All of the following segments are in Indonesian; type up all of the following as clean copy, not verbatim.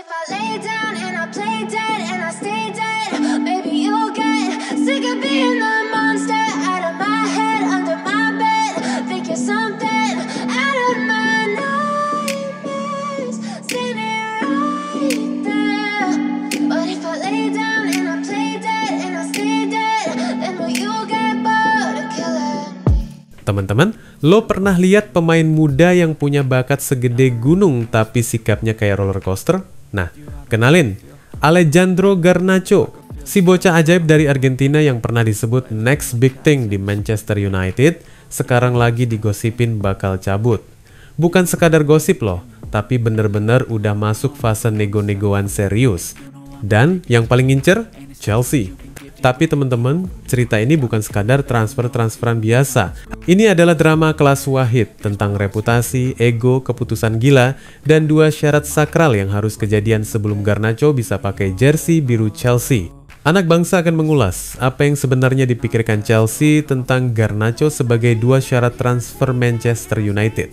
if I lay down and I play dead and I stay dead, maybe you'll get sick of being the monster out of my head, under my bed. Think you're something out of my nightmares, standing right there. But if I lay down and I play dead and I stay dead, then will you get bored of killing? Teman-teman, lo pernah lihat pemain muda yang punya bakat segede gunung tapi sikapnya kayak roller coaster? Nah, kenalin, Alejandro Garnacho, si bocah ajaib dari Argentina yang pernah disebut next big thing di Manchester United, sekarang lagi digosipin bakal cabut. Bukan sekadar gosip loh, tapi bener-bener udah masuk fase nego-negoan serius. Dan yang paling ngincer, Chelsea. Tapi teman-teman, cerita ini bukan sekadar transfer-transferan biasa. Ini adalah drama kelas Wahid tentang reputasi, ego, keputusan gila, dan 2 syarat sakral yang harus kejadian sebelum Garnacho bisa pakai jersey biru Chelsea. Anak bangsa akan mengulas apa yang sebenarnya dipikirkan Chelsea tentang Garnacho sebagai 2 syarat transfer Manchester United.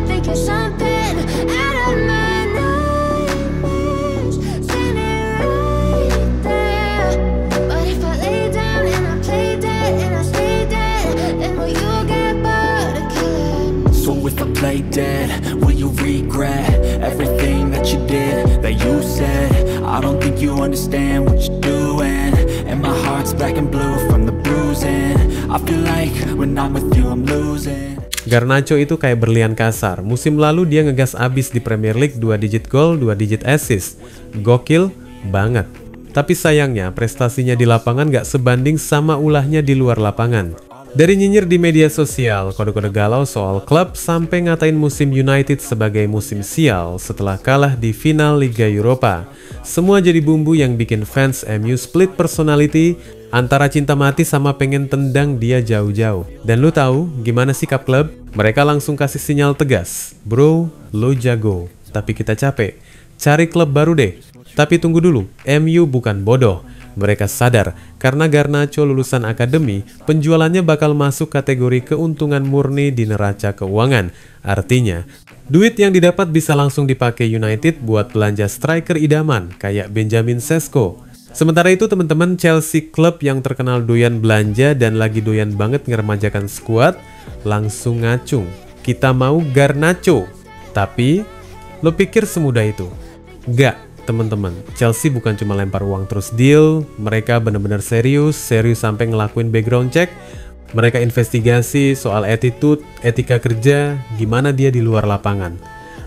Think you're something out of my nightmares, standing right there. But if I lay down and I play dead and I stay dead, then will you get bored of killing? So if I play dead, will you regret everything that you did, that you said? I don't think you understand what you're doing, and my heart's black and blue from the bruising. I feel like when I'm with you I'm losing. Garnacho itu kayak berlian kasar. Musim lalu dia ngegas abis di Premier League, 2 digit gol, 2 digit assist. Gokil banget. Tapi sayangnya prestasinya di lapangan gak sebanding sama ulahnya di luar lapangan. Dari nyinyir di media sosial, kode-kode galau soal klub, sampai ngatain musim United sebagai musim sial setelah kalah di final Liga Eropa. Semua jadi bumbu yang bikin fans MU split personality antara cinta mati sama pengen tendang dia jauh-jauh. Dan lu tahu gimana sikap klub? Mereka langsung kasih sinyal tegas. Bro, lo jago, tapi kita capek. Cari klub baru deh. Tapi tunggu dulu, MU bukan bodoh. Mereka sadar, karena Garnacho lulusan akademi, penjualannya bakal masuk kategori keuntungan murni di neraca keuangan. Artinya, duit yang didapat bisa langsung dipakai United buat belanja striker idaman, kayak Benjamin Sesko. Sementara itu teman-teman, Chelsea klub yang terkenal doyan belanja dan lagi doyan banget ngeremajakan skuad, langsung ngacung. Kita mau Garnacho. Tapi, lo pikir semudah itu? Gak. Teman-teman, Chelsea bukan cuma lempar uang terus deal, mereka bener-bener serius sampai ngelakuin background check. Mereka investigasi soal attitude, etika kerja, gimana dia di luar lapangan.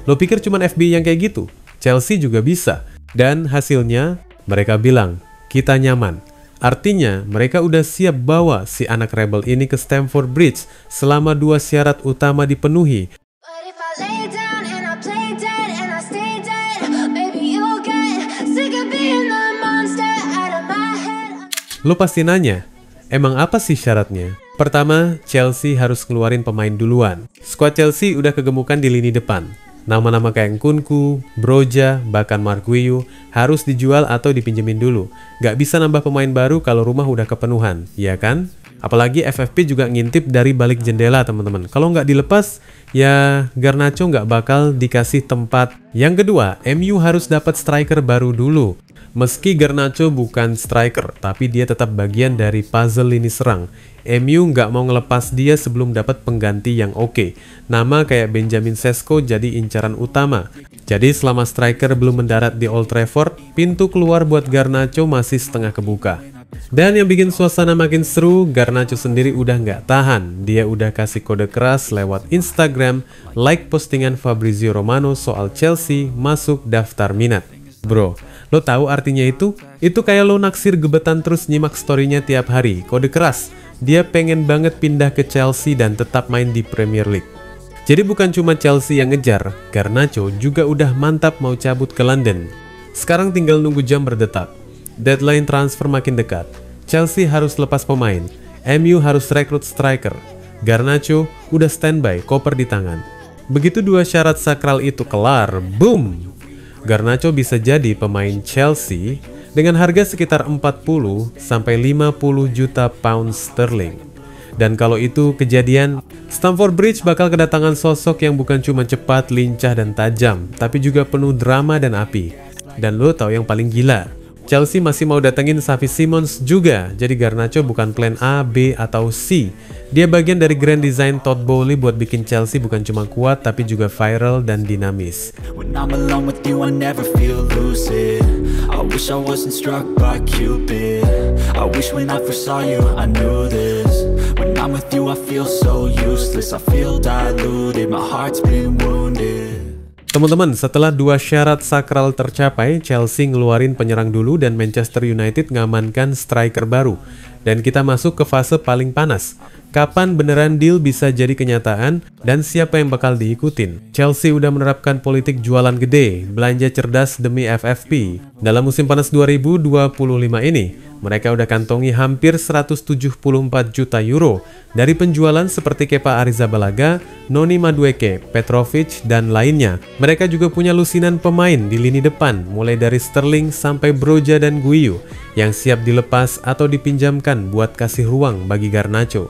Lo pikir cuma FBI yang kayak gitu? Chelsea juga bisa. Dan hasilnya, mereka bilang, kita nyaman. Artinya, mereka udah siap bawa si anak rebel ini ke Stamford Bridge selama 2 syarat utama dipenuhi. But if I lay down and I play dead and I stay dead, maybe you'll get sick of being the monster out of my head. Lo pasti nanya, emang apa sih syaratnya? Pertama, Chelsea harus keluarin pemain duluan. Skuad Chelsea udah kegemukan di lini depan. Nama-nama kayak Nkunku, Broja, bahkan Mark Guiu harus dijual atau dipinjemin dulu. Gak bisa nambah pemain baru kalau rumah udah kepenuhan, ya kan? Apalagi FFP juga ngintip dari balik jendela teman-teman. Kalau nggak dilepas, ya Garnacho nggak bakal dikasih tempat. Yang kedua, MU harus dapat striker baru dulu. Meski Garnacho bukan striker, tapi dia tetap bagian dari puzzle lini serang. MU nggak mau ngelepas dia sebelum dapat pengganti yang oke. Nama kayak Benjamin Sesko jadi incaran utama. Jadi selama striker belum mendarat di Old Trafford, pintu keluar buat Garnacho masih setengah kebuka. Dan yang bikin suasana makin seru, Garnacho sendiri udah nggak tahan. Dia udah kasih kode keras lewat Instagram, like postingan Fabrizio Romano soal Chelsea masuk daftar minat. Bro, lo tahu artinya itu? Itu kayak lo naksir gebetan terus nyimak storynya tiap hari. Kode keras, dia pengen banget pindah ke Chelsea dan tetap main di Premier League. Jadi bukan cuma Chelsea yang ngejar, Garnacho juga udah mantap mau cabut ke London. Sekarang tinggal nunggu jam berdetak. Deadline transfer makin dekat. Chelsea harus lepas pemain. MU harus rekrut striker. Garnacho udah standby, koper di tangan. Begitu 2 syarat sakral itu kelar, boom! Garnacho bisa jadi pemain Chelsea dengan harga sekitar 40 sampai 50 juta pound sterling. Dan kalau itu kejadian, Stamford Bridge bakal kedatangan sosok yang bukan cuma cepat, lincah, dan tajam, tapi juga penuh drama dan api. Dan lo tahu yang paling gila? Chelsea masih mau datengin Xavi Simons juga, jadi Garnacho bukan plan A, B, atau C. Dia bagian dari grand design Todd Boehly buat bikin Chelsea bukan cuma kuat, tapi juga viral dan dinamis. When I'm alone with you, I never feel lucid. I wish I wasn't struck by Cupid. I wish when I first saw you, I knew this. When I'm with you, I feel so useless. I feel diluted, my heart's been wounded. Teman-teman, setelah 2 syarat sakral tercapai, Chelsea ngeluarin penyerang dulu dan Manchester United ngamankan striker baru. Dan kita masuk ke fase paling panas. Kapan beneran deal bisa jadi kenyataan dan siapa yang bakal diikutin? Chelsea udah menerapkan politik jualan gede, belanja cerdas demi FFP. Dalam musim panas 2025 ini, mereka udah kantongi hampir 174 juta euro dari penjualan seperti Kepa Arrizabalaga, Noni Madueke, Petrovic, dan lainnya. Mereka juga punya lusinan pemain di lini depan, mulai dari Sterling sampai Broja dan Guiu, yang siap dilepas atau dipinjamkan buat kasih ruang bagi Garnacho.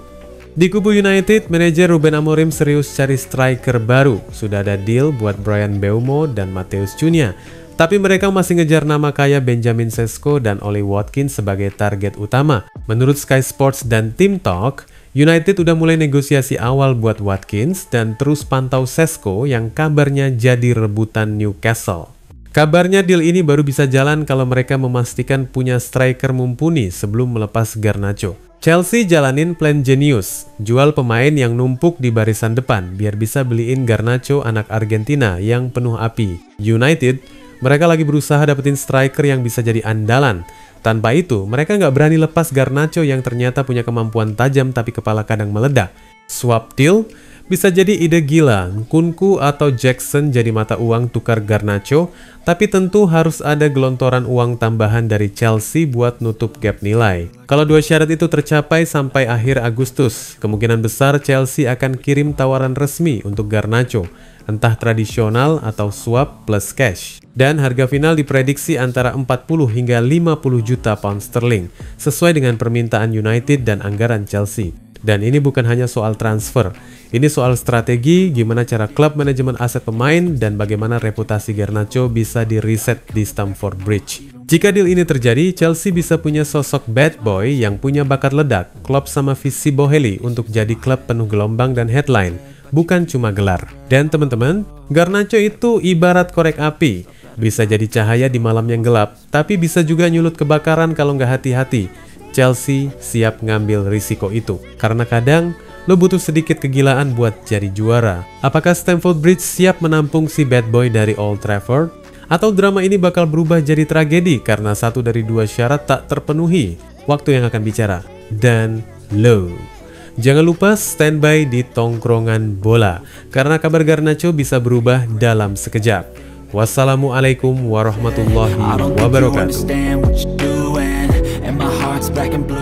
Di kubu United, manajer Ruben Amorim serius cari striker baru. Sudah ada deal buat Bryan Mbeumo dan Matheus Cunha. Tapi mereka masih ngejar nama kaya Benjamin Sesko dan Ollie Watkins sebagai target utama. Menurut Sky Sports dan Team Talk, United udah mulai negosiasi awal buat Watkins dan terus pantau Sesko yang kabarnya jadi rebutan Newcastle. Kabarnya deal ini baru bisa jalan kalau mereka memastikan punya striker mumpuni sebelum melepas Garnacho. Chelsea jalanin plan jenius, jual pemain yang numpuk di barisan depan biar bisa beliin Garnacho anak Argentina yang penuh api. United, mereka lagi berusaha dapetin striker yang bisa jadi andalan. Tanpa itu, mereka nggak berani lepas Garnacho yang ternyata punya kemampuan tajam tapi kepala kadang meledak. Swap deal bisa jadi ide gila, Nkunku atau Jackson jadi mata uang tukar Garnacho, tapi tentu harus ada gelontoran uang tambahan dari Chelsea buat nutup gap nilai. Kalau 2 syarat itu tercapai sampai akhir Agustus, kemungkinan besar Chelsea akan kirim tawaran resmi untuk Garnacho, entah tradisional atau swap plus cash. Dan harga final diprediksi antara 40 hingga 50 juta pound sterling, sesuai dengan permintaan United dan anggaran Chelsea. Dan ini bukan hanya soal transfer, ini soal strategi, gimana cara klub manajemen aset pemain, dan bagaimana reputasi Garnacho bisa di-reset di Stamford Bridge. Jika deal ini terjadi, Chelsea bisa punya sosok bad boy yang punya bakat ledak, klub sama visi Boehly untuk jadi klub penuh gelombang dan headline, bukan cuma gelar. Dan teman-teman, Garnacho itu ibarat korek api, bisa jadi cahaya di malam yang gelap, tapi bisa juga nyulut kebakaran kalau nggak hati-hati. Chelsea siap ngambil risiko itu, karena kadang lo butuh sedikit kegilaan buat jadi juara. Apakah Stamford Bridge siap menampung si bad boy dari Old Trafford? Atau drama ini bakal berubah jadi tragedi karena 1 dari 2 syarat tak terpenuhi? Waktu yang akan bicara. Dan lo jangan lupa standby di Tongkrongan Bola, karena kabar Garnacho bisa berubah dalam sekejap. Wassalamualaikum warahmatullahi wabarakatuh. And my heart's black and blue.